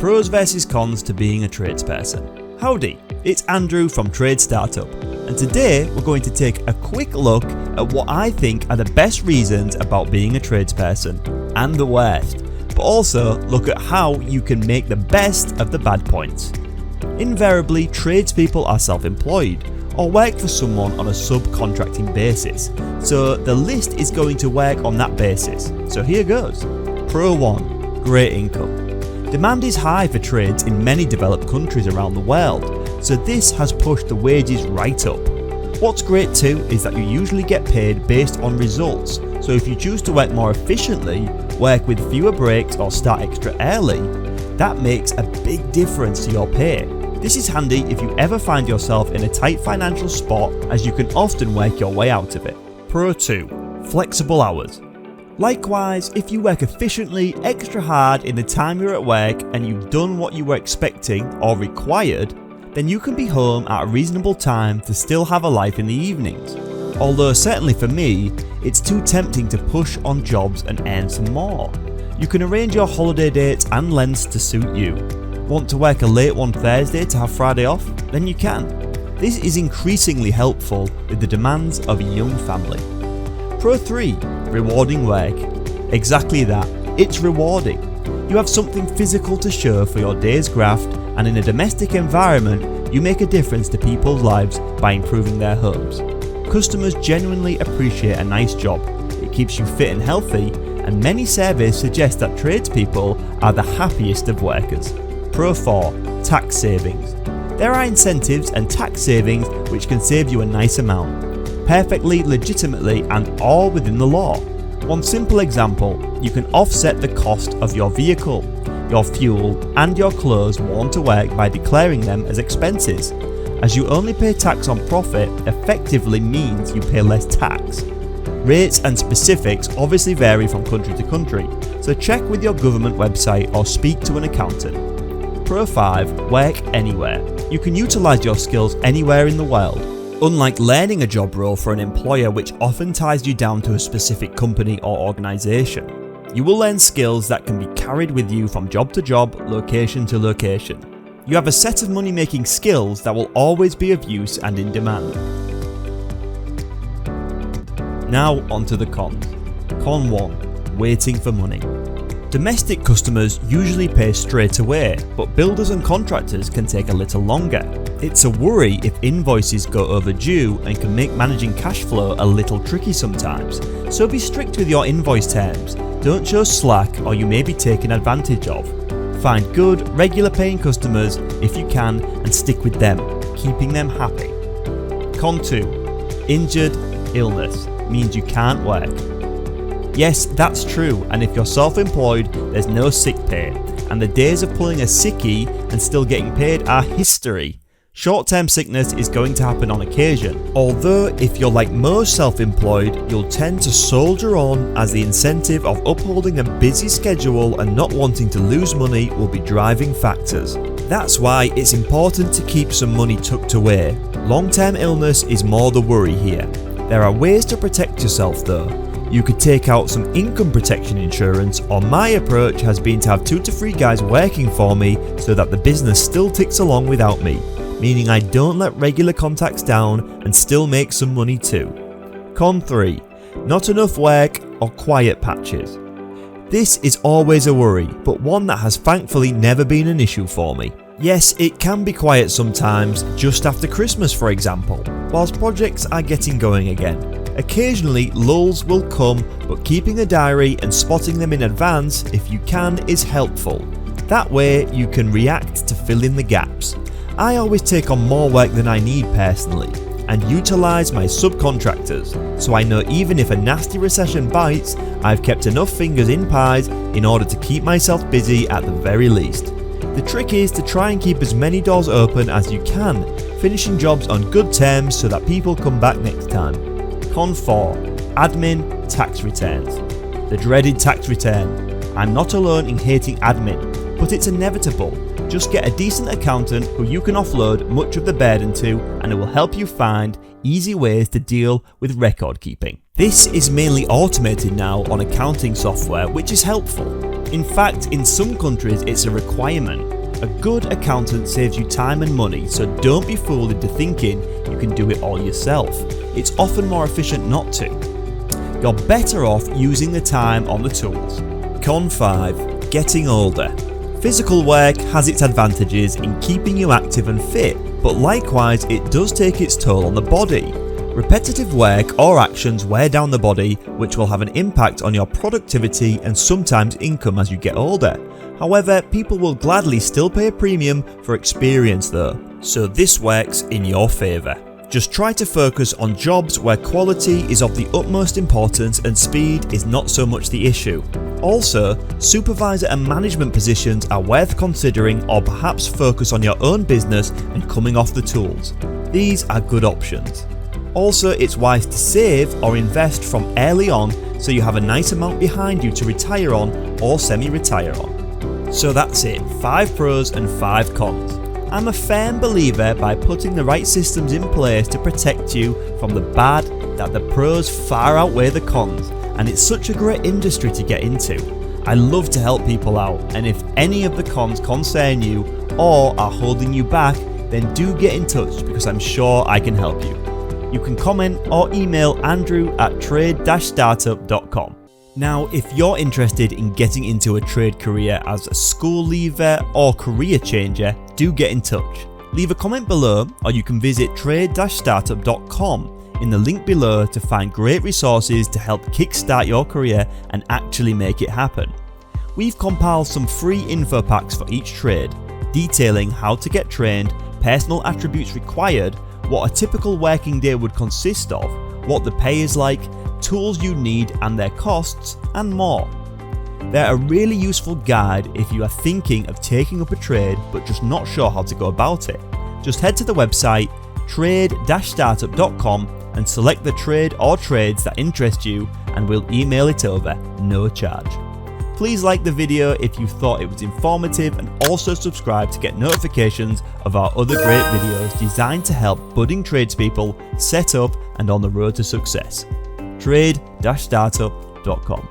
Pros versus cons to being a tradesperson. Howdy, it's Andrew from Trade Startup, and today we're going to take a quick look at what I think are the best reasons about being a tradesperson, and the worst, but also look at how you can make the best of the bad points. Invariably, tradespeople are self-employed or work for someone on a subcontracting basis, so the list is going to work on that basis. So here goes. Pro 1. Great income. Demand is high for trades in many developed countries around the world, so this has pushed the wages right up. What's great too is that you usually get paid based on results, so if you choose to work more efficiently, work with fewer breaks or start extra early, that makes a big difference to your pay. This is handy if you ever find yourself in a tight financial spot, as you can often work your way out of it. Pro 2. Flexible hours. Likewise, if you work efficiently, extra hard in the time you're at work and you've done what you were expecting or required, then you can be home at a reasonable time to still have a life in the evenings. Although certainly for me, it's too tempting to push on jobs and earn some more. You can arrange your holiday dates and lengths to suit you. Want to work a late one Thursday to have Friday off? Then you can. This is increasingly helpful with the demands of a young family. Pro 3. Rewarding work. Exactly that, it's rewarding. You have something physical to show for your day's graft, and in a domestic environment, you make a difference to people's lives by improving their homes. Customers genuinely appreciate a nice job. It keeps you fit and healthy, and many surveys suggest that tradespeople are the happiest of workers. Pro 4. Tax savings. There are incentives and tax savings which can save you a nice amount, perfectly legitimately and all within the law. One simple example, you can offset the cost of your vehicle, your fuel and your clothes worn to work by declaring them as expenses. As you only pay tax on profit effectively means you pay less tax. Rates and specifics obviously vary from country to country, so check with your government website or speak to an accountant. Pro 5. Work anywhere. You can utilise your skills anywhere in the world. Unlike learning a job role for an employer which often ties you down to a specific company or organisation, you will learn skills that can be carried with you from job to job, location to location. You have a set of money-making skills that will always be of use and in demand. Now onto the cons. Con 1. Waiting for money. Domestic customers usually pay straight away, but builders and contractors can take a little longer. It's a worry if invoices go overdue and can make managing cash flow a little tricky sometimes, so be strict with your invoice terms. Don't show slack or you may be taken advantage of. Find good, regular paying customers if you can and stick with them, keeping them happy. Con 2. Injured illness means you can't work. Yes, that's true, and if you're self-employed, there's no sick pay, and the days of pulling a sickie and still getting paid are history. Short-term sickness is going to happen on occasion, although if you're like most self-employed, you'll tend to soldier on as the incentive of upholding a busy schedule and not wanting to lose money will be driving factors. That's why it's important to keep some money tucked away. Long-term illness is more the worry here. There are ways to protect yourself though. You could take out some income protection insurance, or my approach has been to have 2 to 3 guys working for me so that the business still ticks along without me, meaning I don't let regular contacts down and still make some money too. Con 3. Not enough work or quiet patches. This is always a worry, but one that has thankfully never been an issue for me. Yes, it can be quiet sometimes, just after Christmas for example, whilst projects are getting going again. Occasionally lulls will come, but keeping a diary and spotting them in advance if you can is helpful. That way you can react to fill in the gaps. I always take on more work than I need personally and utilise my subcontractors, so I know even if a nasty recession bites, I've kept enough fingers in pies in order to keep myself busy at the very least. The trick is to try and keep as many doors open as you can, finishing jobs on good terms so that people come back next time. Con 4. Admin tax returns. The dreaded tax return. I'm not alone in hating admin, but it's inevitable. Just get a decent accountant who you can offload much of the burden to, and it will help you find easy ways to deal with record keeping. This is mainly automated now on accounting software, which is helpful. In fact, in some countries it's a requirement. A good accountant saves you time and money, so don't be fooled into thinking you can do it all yourself. It's often more efficient not to. You're better off using the time on the tools. Con 5. Getting older. Physical work has its advantages in keeping you active and fit, but likewise it does take its toll on the body. Repetitive work or actions wear down the body, which will have an impact on your productivity and sometimes income as you get older. However, people will gladly still pay a premium for experience though, so this works in your favour. Just try to focus on jobs where quality is of the utmost importance and speed is not so much the issue. Also, supervisor and management positions are worth considering, or perhaps focus on your own business and coming off the tools. These are good options. Also, it's wise to save or invest from early on so you have a nice amount behind you to retire on or semi-retire on. So that's it, 5 pros and 5 cons. I'm a firm believer by putting the right systems in place to protect you from the bad that the pros far outweigh the cons, and it's such a great industry to get into. I love to help people out, and if any of the cons concern you or are holding you back, then do get in touch because I'm sure I can help you. You can comment or email andrew@trade-startup.com. Now, if you're interested in getting into a trade career as a school leaver or career changer, do get in touch. Leave a comment below, or you can visit trade-startup.com in the link below to find great resources to help kickstart your career and actually make it happen. We've compiled some free info packs for each trade, detailing how to get trained, personal attributes required, what a typical working day would consist of, what the pay is like, tools you need and their costs, and more. They're a really useful guide if you are thinking of taking up a trade but just not sure how to go about it. Just head to the website trade-startup.com and select the trade or trades that interest you, and we'll email it over, no charge. Please like the video if you thought it was informative, and also subscribe to get notifications of our other great videos designed to help budding tradespeople set up and on the road to success. Trade-startup.com